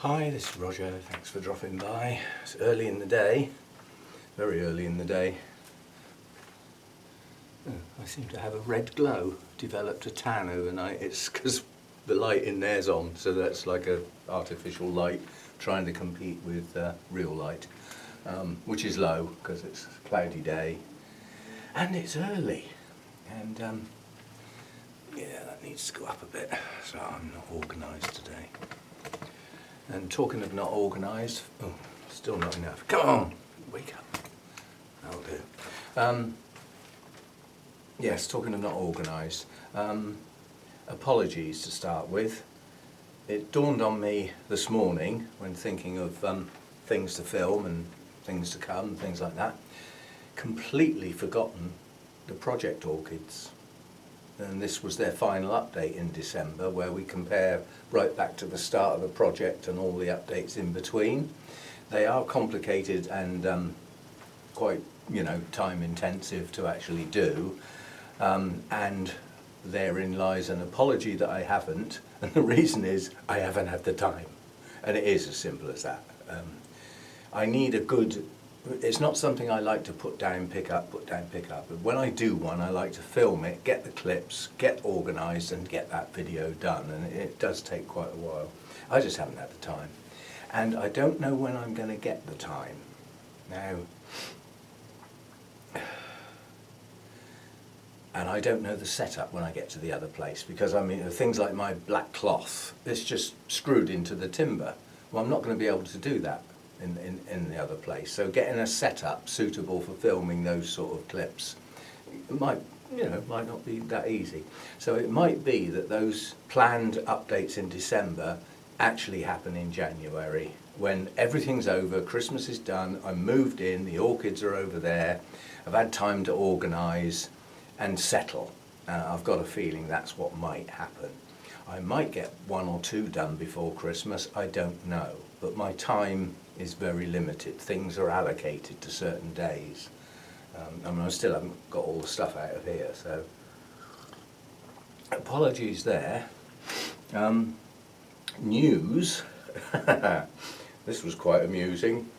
Hi, this is Roger. Thanks for dropping by. It's early in the day, very early in the day. Oh, I seem to have a red glow. Developed a tan overnight. It's because the light in there's on, so that's like a artificial light trying to compete with real light, which is low because it's a cloudy day and it's early. And yeah, that needs to go up a bit. So I'm not organised today. And talking of not organised, oh, still not enough. Come on, wake up. That'll do. Yes, talking of not organised. Apologies to start with. It dawned on me this morning when thinking of things to film and things to come, things like that. Completely forgotten the Project Orchids. And this was their final update in December, where we compare right back to the start of the project and all the updates in between. They are complicated and quite, time intensive to actually do, and therein lies an apology that I haven't, and the reason is I haven't had the time, and it is as simple as that. I need a good. It's not something I like to put down, pick up, but when I do one, I like to film it, get the clips, get organised and get that video done, and it does take quite a while. I just haven't had the time. And I don't know when I'm going to get the time. Now, and I don't know the setup when I get to the other place, because things like my black cloth, it's just screwed into the timber. Well, I'm not going to be able to do that in the other place. So getting a setup suitable for filming those sort of clips might not be that easy. So it might be that those planned updates in December actually happen in January, when everything's over, Christmas is done, I'm moved in, the orchids are over there, I've had time to organise and settle. I've got a feeling that's what might happen. I might get one or two done before Christmas, I don't know, but my time is very limited. Things are allocated to certain days. I still haven't got all the stuff out of here, so apologies there. News. This was quite amusing.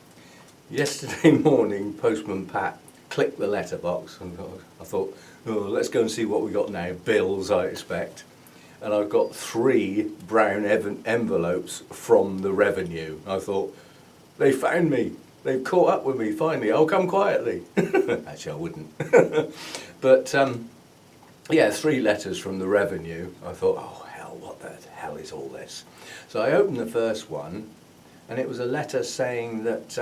Yesterday morning, Postman Pat clicked the letterbox and I thought, oh, let's go and see what we got now. Bills, I expect. And I've got 3 brown envelopes from the revenue. I thought, they found me. They've caught up with me finally. I'll come quietly. Actually, I wouldn't. But yeah, 3 letters from the revenue. I thought, oh hell, what the hell is all this? So I opened the first one, and it was a letter saying that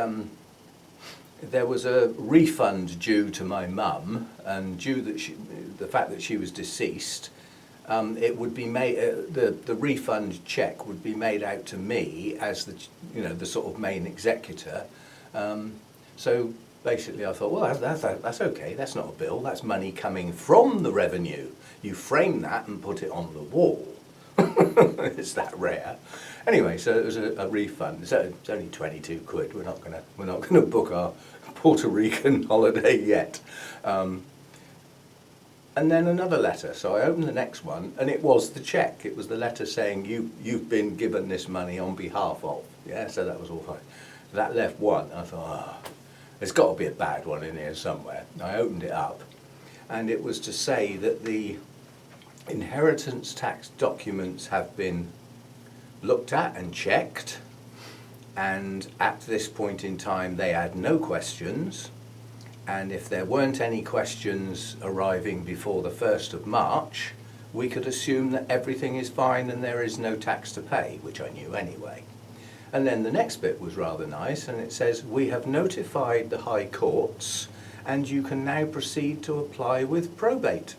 there was a refund due to my mum, and due that the fact that she was deceased. It would be made. The refund cheque would be made out to me as the sort of main executor. So basically, I thought, well, that's okay. That's not a bill. That's money coming from the revenue. You frame that and put it on the wall. It's that rare. Anyway, so it was a refund. So it's only 22 quid. We're not gonna book our Puerto Rican holiday yet. And then another letter. So I opened the next one, and it was the cheque. It was the letter saying you've been given this money on behalf of. Yeah, so that was all fine. That left one. I thought, oh, there's got to be a bad one in here somewhere. I opened it up, and it was to say that the inheritance tax documents have been looked at and checked, and at this point in time they had no questions. And if there weren't any questions arriving before the 1st of March, we could assume that everything is fine and there is no tax to pay, which I knew anyway. And then the next bit was rather nice, and it says, we have notified the High Courts and you can now proceed to apply with probate.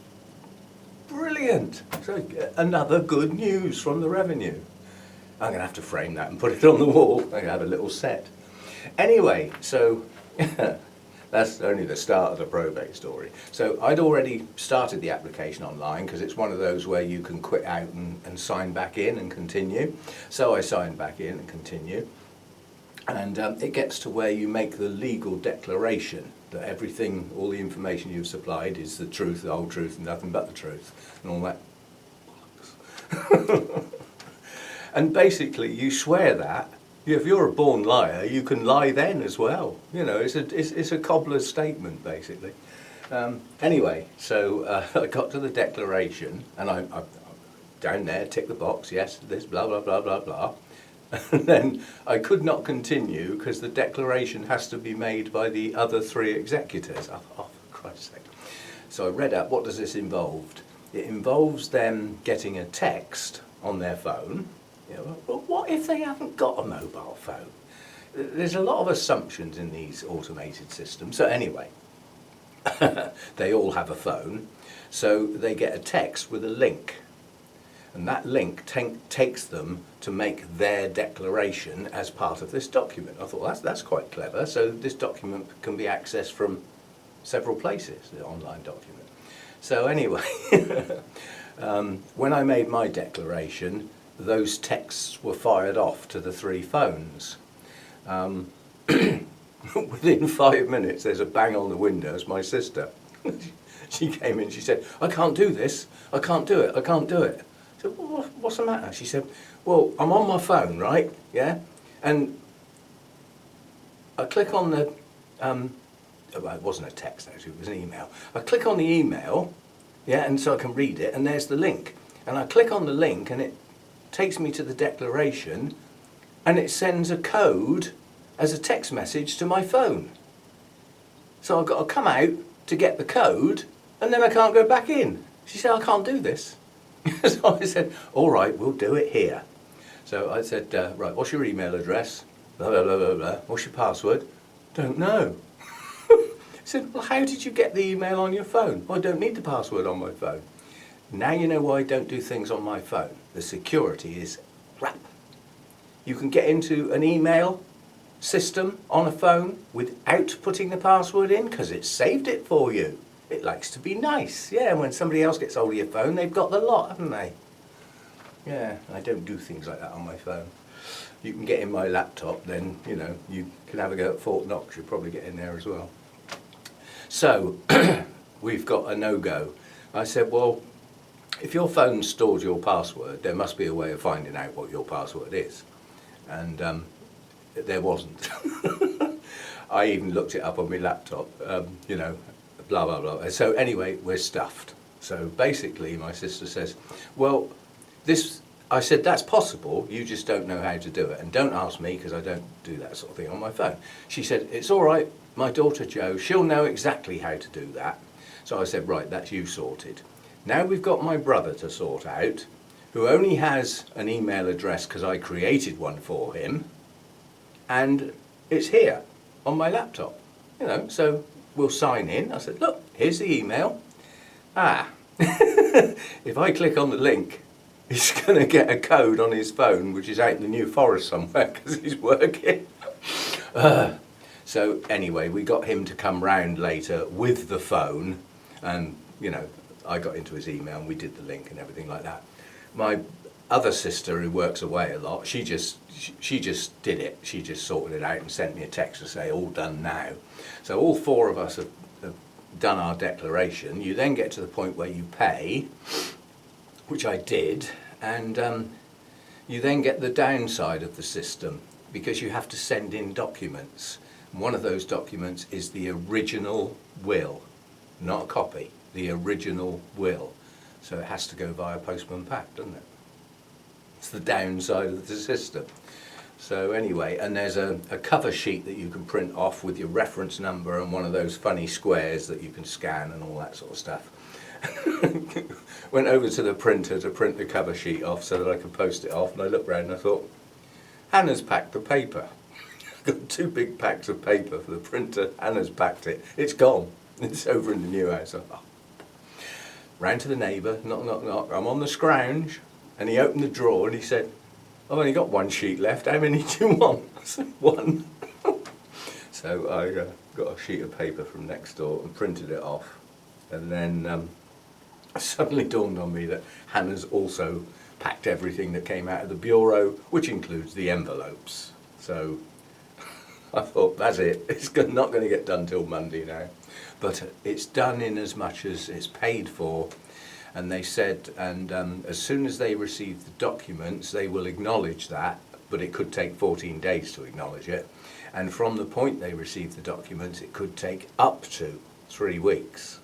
Brilliant! So another good news from the revenue. I'm going to have to frame that and put it on the wall. I have a little set. Anyway, so that's only the start of the probate story. So I'd already started the application online, because it's one of those where you can quit out and sign back in and continue. So I signed back in and continue. And it gets to where you make the legal declaration that everything, all the information you've supplied is the truth, the whole truth, and nothing but the truth, and all that bollocks. And basically you swear that if you're a born liar, you can lie then as well. You know, it's a cobbler's statement, basically. Anyway, so I got to the declaration, and I down there, tick the box, yes, this, blah, blah, blah, blah, blah. And then I could not continue because the declaration has to be made by the other 3 executors. Oh, for Christ's sake. So I read out, what does this involve? It involves them getting a text on their phone. You know, well, what if they haven't got a mobile phone? There's a lot of assumptions in these automated systems. So anyway, they all have a phone. So they get a text with a link. And that link takes them to make their declaration as part of this document. I thought, that's quite clever. So this document can be accessed from several places, the online document. So anyway, when I made my declaration, those texts were fired off to the 3 phones. Within 5 minutes, there's a bang on the window. It's my sister. She came in, she said, I can't do this. I can't do it. I can't do it. I said, well, what's the matter? She said, well, I'm on my phone, right? Yeah? And I click on the, well, it wasn't a text actually, it was an email. I click on the email, yeah, and so I can read it, and there's the link. And I click on the link, and it takes me to the declaration, and it sends a code as a text message to my phone. So I've got to come out to get the code, and then I can't go back in. She said, I can't do this. So I said, all right, we'll do it here. So I said, right, what's your email address? Blah, blah, blah, blah, blah. What's your password? Don't know. I said, well, how did you get the email on your phone? Well, I don't need the password on my phone. Now you know why I don't do things on my phone. The security is crap. You can get into an email system on a phone without putting the password in because it's saved it for you. It likes to be nice. Yeah, when somebody else gets hold of your phone, they've got the lot, haven't they? Yeah, I don't do things like that on my phone. You can get in my laptop, then, you know, you can have a go at Fort Knox. You'll probably get in there as well. So, we've got a no-go. I said, well, if your phone stores your password, there must be a way of finding out what your password is. And there wasn't. I even looked it up on my laptop, you know, blah, blah, blah. So anyway, we're stuffed. So basically, my sister says, well, this, I said, that's possible, you just don't know how to do it. And don't ask me, because I don't do that sort of thing on my phone. She said, it's all right, my daughter Jo, she'll know exactly how to do that. So I said, right, that's you sorted. Now we've got my brother to sort out, who only has an email address because I created one for him, and it's here on my laptop. You know, so we'll sign in. I said, look, here's the email. If I click on the link, he's going to get a code on his phone, which is out in the New Forest somewhere because he's working. So anyway, we got him to come round later with the phone, and, you know, I got into his email and we did the link and everything like that. My other sister, who works away a lot, she just did it. She just sorted it out and sent me a text to say, all done now. So all 4 of us have done our declaration. You then get to the point where you pay, which I did, and you then get the downside of the system because you have to send in documents. And one of those documents is the original will, not a copy, the original will. So it has to go via postman pack, doesn't it? It's the downside of the system. So anyway, and there's a cover sheet that you can print off with your reference number and one of those funny squares that you can scan and all that sort of stuff. Went over to the printer to print the cover sheet off so that I could post it off, and I looked round and I thought, Hannah's packed the paper. Got 2 big packs of paper for the printer. Hannah's packed it. It's gone. It's over in the new house. Round to the neighbour, knock, knock, knock. I'm on the scrounge. And he opened the drawer and he said, I've only got 1 sheet left. How many do you want? I said, 1. So I got a sheet of paper from next door and printed it off. And then it suddenly dawned on me that Hannah's also packed everything that came out of the bureau, which includes the envelopes. So I thought, that's it. It's not going to get done till Monday now. But it's done in as much as it's paid for. And they said, and as soon as they receive the documents, they will acknowledge that but it could take 14 days to acknowledge it. And from the point they receive the documents, it could take up to 3 weeks.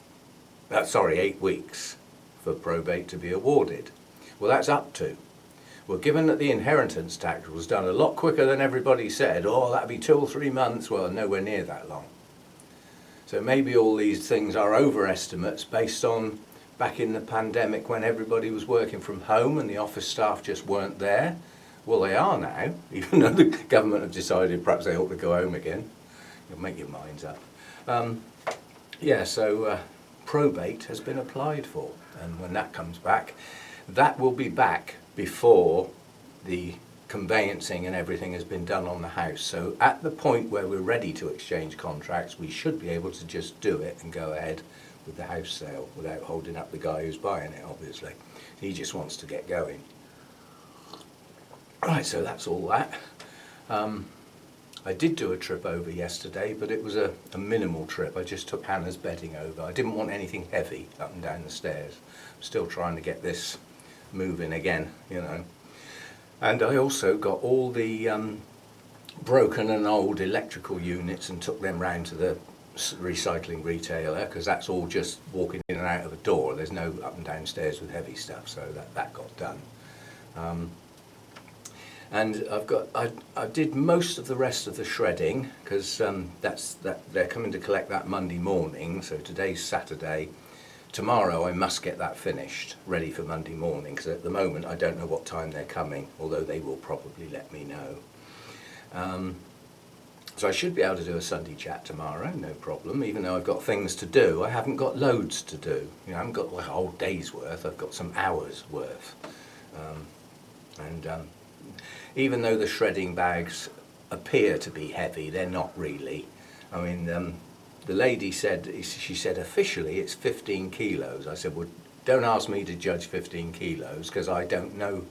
8 weeks for probate to be awarded. Well, that's up to. Well, given that the inheritance tax was done a lot quicker than everybody said, oh, that'd be 2 or 3 months, well, nowhere near that long. So maybe all these things are overestimates based on back in the pandemic when everybody was working from home and the office staff just weren't there. Well, they are now, even though the government have decided perhaps they ought to go home again. You'll make your minds up. So probate has been applied for, and when that comes back, that will be back before the conveyancing and everything has been done on the house. So at the point where we're ready to exchange contracts, we should be able to just do it and go ahead with the house sale without holding up the guy who's buying it, obviously. He just wants to get going. Right, so that's all that. I did do a trip over yesterday, but it was a minimal trip. I just took Hannah's bedding over. I didn't want anything heavy up and down the stairs. I'm still trying to get this moving again, you know. And I also got all the broken and old electrical units and took them round to the recycling retailer, because that's all just walking in and out of a door. There's no up and down stairs with heavy stuff, so that got done. And I did most of the rest of the shredding, because they're coming to collect that Monday morning. So today's Saturday. Tomorrow I must get that finished, ready for Monday morning, because at the moment I don't know what time they're coming, although they will probably let me know. So I should be able to do a Sunday chat tomorrow, no problem, even though I've got things to do. I haven't got loads to do. You know, I haven't got like a whole day's worth, I've got some hours worth. Even though the shredding bags appear to be heavy, they're not really. I mean, the lady said, she said officially it's 15 kilos. I said, well, don't ask me to judge 15 kilos because I don't know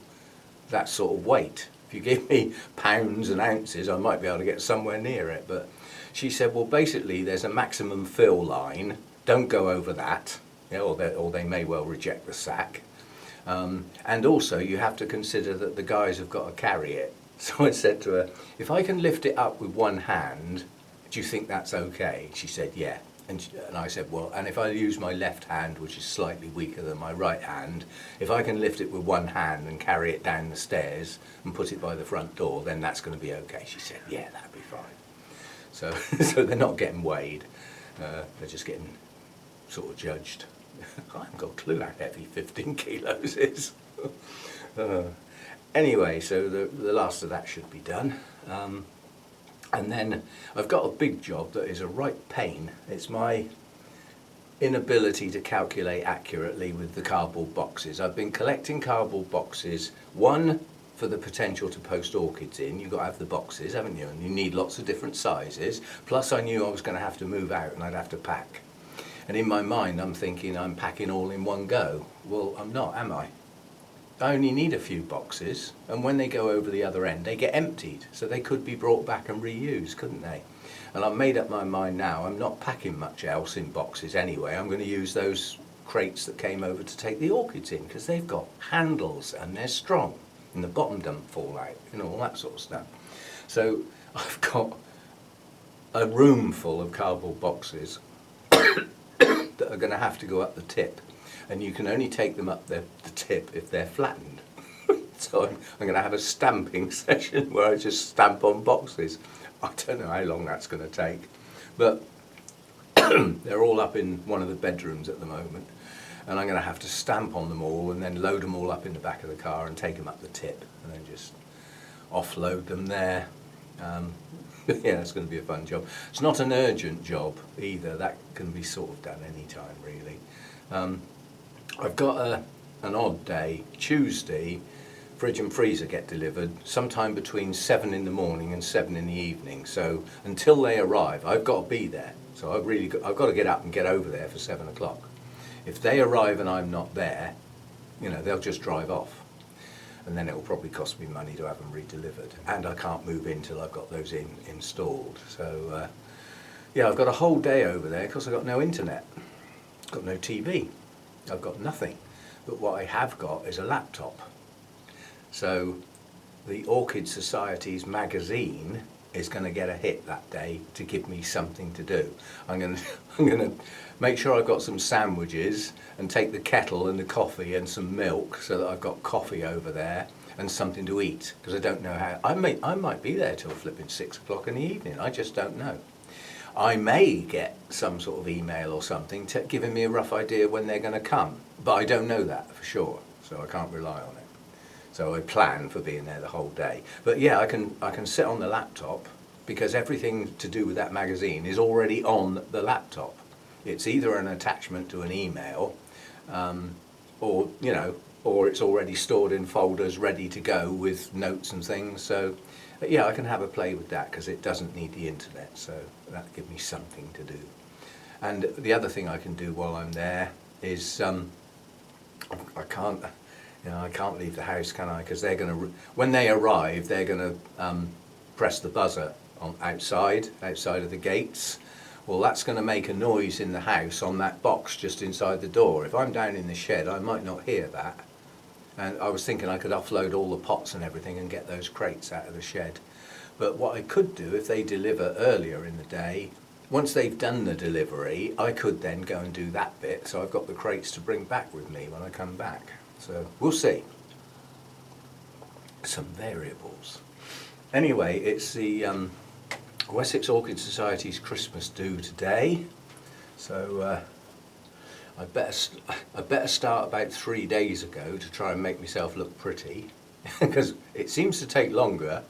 that sort of weight. If you give me pounds and ounces, I might be able to get somewhere near it. But she said, well, basically there's a maximum fill line. Don't go over that, you know, or they may well reject the sack. And also you have to consider that the guys have got to carry it. So I said to her, if I can lift it up with one hand, do you think that's okay? She said, yeah. And I said, well, and if I use my left hand, which is slightly weaker than my right hand, if I can lift it with one hand and carry it down the stairs and put it by the front door, then that's going to be okay. She said, yeah, that'd be fine. So, so they're not getting weighed. They're just getting sort of judged. I haven't got a clue how heavy 15 kilos is. Anyway, so the last of that should be done. And then I've got a big job that is a right pain. It's my inability to calculate accurately with the cardboard boxes. I've been collecting cardboard boxes, one for the potential to post orchids in. You've got to have the boxes, haven't you? And you need lots of different sizes. Plus I knew I was going to have to move out and I'd have to pack. And in my mind I'm thinking I'm packing all in one go. Well, I'm not, am I? I only need a few boxes, and when they go over the other end they get emptied, so they could be brought back and reused, couldn't they? And I've made up my mind now, I'm not packing much else in boxes anyway. I'm going to use those crates that came over to take the orchids in, because they've got handles and they're strong and the bottom doesn't fall out, you know, all that sort of stuff. So I've got a room full of cardboard boxes that are going to have to go up the tip. And you can only take them up the tip if they're flattened. So I'm going to have a stamping session where I just stamp on boxes. I don't know how long that's going to take. But they're all up in one of the bedrooms at the moment. And I'm going to have to stamp on them all and then load them all up in the back of the car and take them up the tip. And then just offload them there. Yeah, it's going to be a fun job. It's not an urgent job either. That can be sort of done any time, really. I've got an odd day. Tuesday, fridge and freezer get delivered sometime between 7 in the morning and 7 in the evening. So until they arrive, I've got to be there. So I've got to get up and get over there for 7 o'clock. If they arrive and I'm not there, you know, they'll just drive off. And then it will probably cost me money to have them re-delivered. And I can't move in till I've got those installed. So yeah, I've got a whole day over there because I've got no internet. I've got no TV. I've got nothing. But what I have got is a laptop. So the Orchid Society's magazine is going to get a hit that day to give me something to do. I'm going to, I'm going to make sure I've got some sandwiches and take the kettle and the coffee and some milk so that I've got coffee over there and something to eat, because I don't know how. I might be there till flipping 6 o'clock in the evening. I just don't know. I may get some sort of email or something giving me a rough idea when they're going to come, but I don't know that for sure, so I can't rely on it. So I plan for being there the whole day. But yeah, I can sit on the laptop, because everything to do with that magazine is already on the laptop. It's either an attachment to an email, or or it's already stored in folders ready to go with notes and things. So yeah, I can have a play with that because it doesn't need the internet, so that'll give me something to do. And the other thing I can do while I'm there is I can't leave the house, can I? Because they're going to, when they arrive, they're going to press the buzzer on outside of the gates. Well, that's going to make a noise in the house on that box just inside the door. If I'm down in the shed, I might not hear that. And I was thinking I could offload all the pots and everything and get those crates out of the shed. But what I could do, if they deliver earlier in the day, once they've done the delivery, I could then go and do that bit, so I've got the crates to bring back with me when I come back. So we'll see. Some variables. Anyway, it's the Wessex Orchid Society's Christmas do today. So I better start about 3 days ago to try and make myself look pretty, because it seems to take longer.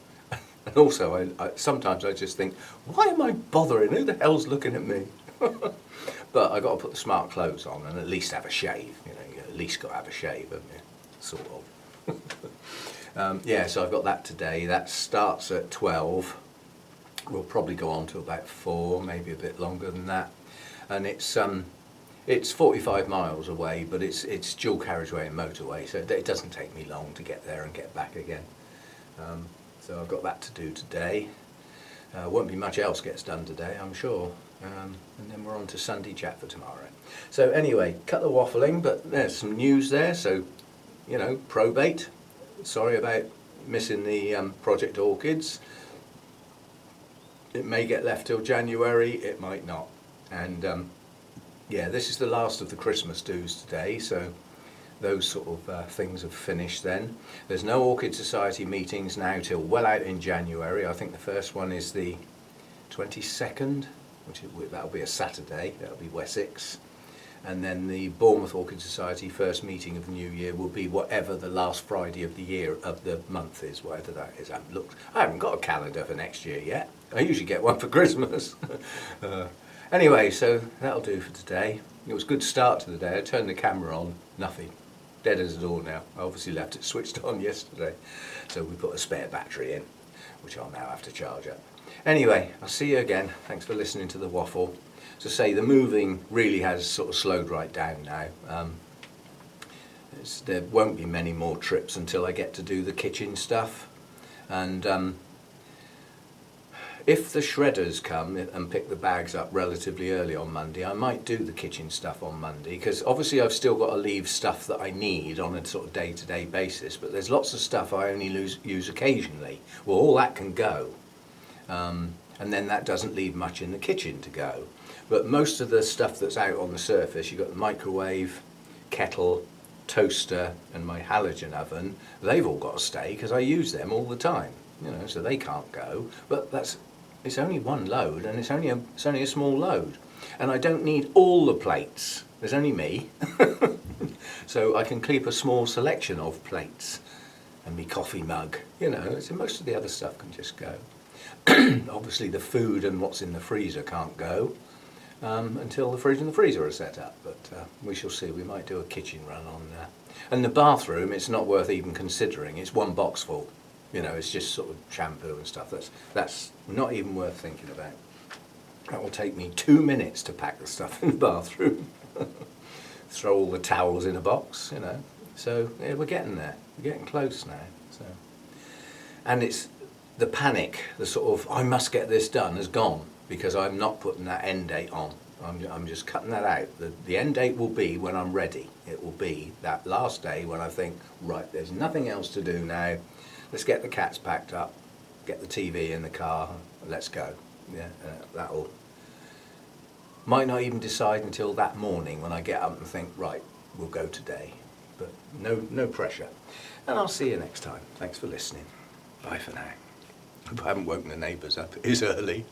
And also, sometimes I just think, why am I bothering? Who the hell's looking at me? But I got to put the smart clothes on and at least have a shave. You at least got to have a shave, haven't you? Sort of. Yeah, so I've got that today. That starts at 12. We'll probably go on to about 4, maybe a bit longer than that. And it's 45 miles away, but it's dual carriageway and motorway, so it doesn't take me long to get there and get back again. So I've got that to do today. Won't be much else gets done today, I'm sure. And then we're on to Sunday chat for tomorrow. So anyway, cut the waffling, but there's some news there. So, probate. Sorry about missing the Project Orchids. It may get left till January, it might not. And yeah, this is the last of the Christmas dues today, so those sort of things have finished then. There's no Orchid Society meetings now till well out in January. I think the first one is the 22nd, that'll be a Saturday, that'll be Wessex. And then the Bournemouth Orchid Society first meeting of the new year will be whatever the last Friday of the year, of the month is, whatever that is. I haven't got a calendar for next year yet. I usually get one for Christmas. Anyway, so that'll do for today. It was a good start to the day. I turned the camera on, nothing. Dead as a door now. I obviously left it switched on yesterday. So we put a spare battery in, which I'll now have to charge up. Anyway, I'll see you again. Thanks for listening to the waffle. To say, the moving really has sort of slowed right down now. There won't be many more trips until I get to do the kitchen stuff. And if the shredders come and pick the bags up relatively early on Monday, I might do the kitchen stuff on Monday, because obviously I've still got to leave stuff that I need on a sort of day-to-day basis, but there's lots of stuff I only use occasionally. Well, all that can go, and then that doesn't leave much in the kitchen to go. But most of the stuff that's out on the surface, you've got the microwave, kettle, toaster and my halogen oven, they've all got to stay because I use them all the time, so they can't go. But it's only one load, and it's only a small load. And I don't need all the plates, there's only me. So I can keep a small selection of plates and my coffee mug, so most of the other stuff can just go. Obviously the food and what's in the freezer can't go. Until the fridge and the freezer are set up, but we shall see. We might do a kitchen run on that. And the bathroom, it's not worth even considering. It's one box full. It's just sort of shampoo and stuff. That's not even worth thinking about. That will take me 2 minutes to pack the stuff in the bathroom. Throw all the towels in a box, So yeah, we're getting there. We're getting close now. So, and it's the panic, the sort of I must get this done has gone, because I'm not putting that end date on. I'm just cutting that out. The end date will be when I'm ready. It will be that last day when I think, right, there's nothing else to do now. Let's get the cats packed up, get the TV in the car, let's go. Yeah, that'll. Might not even decide until that morning when I get up and think, right, we'll go today. But no pressure. And I'll see you next time. Thanks for listening. Bye for now. Hope I haven't woken the neighbours up. It is early.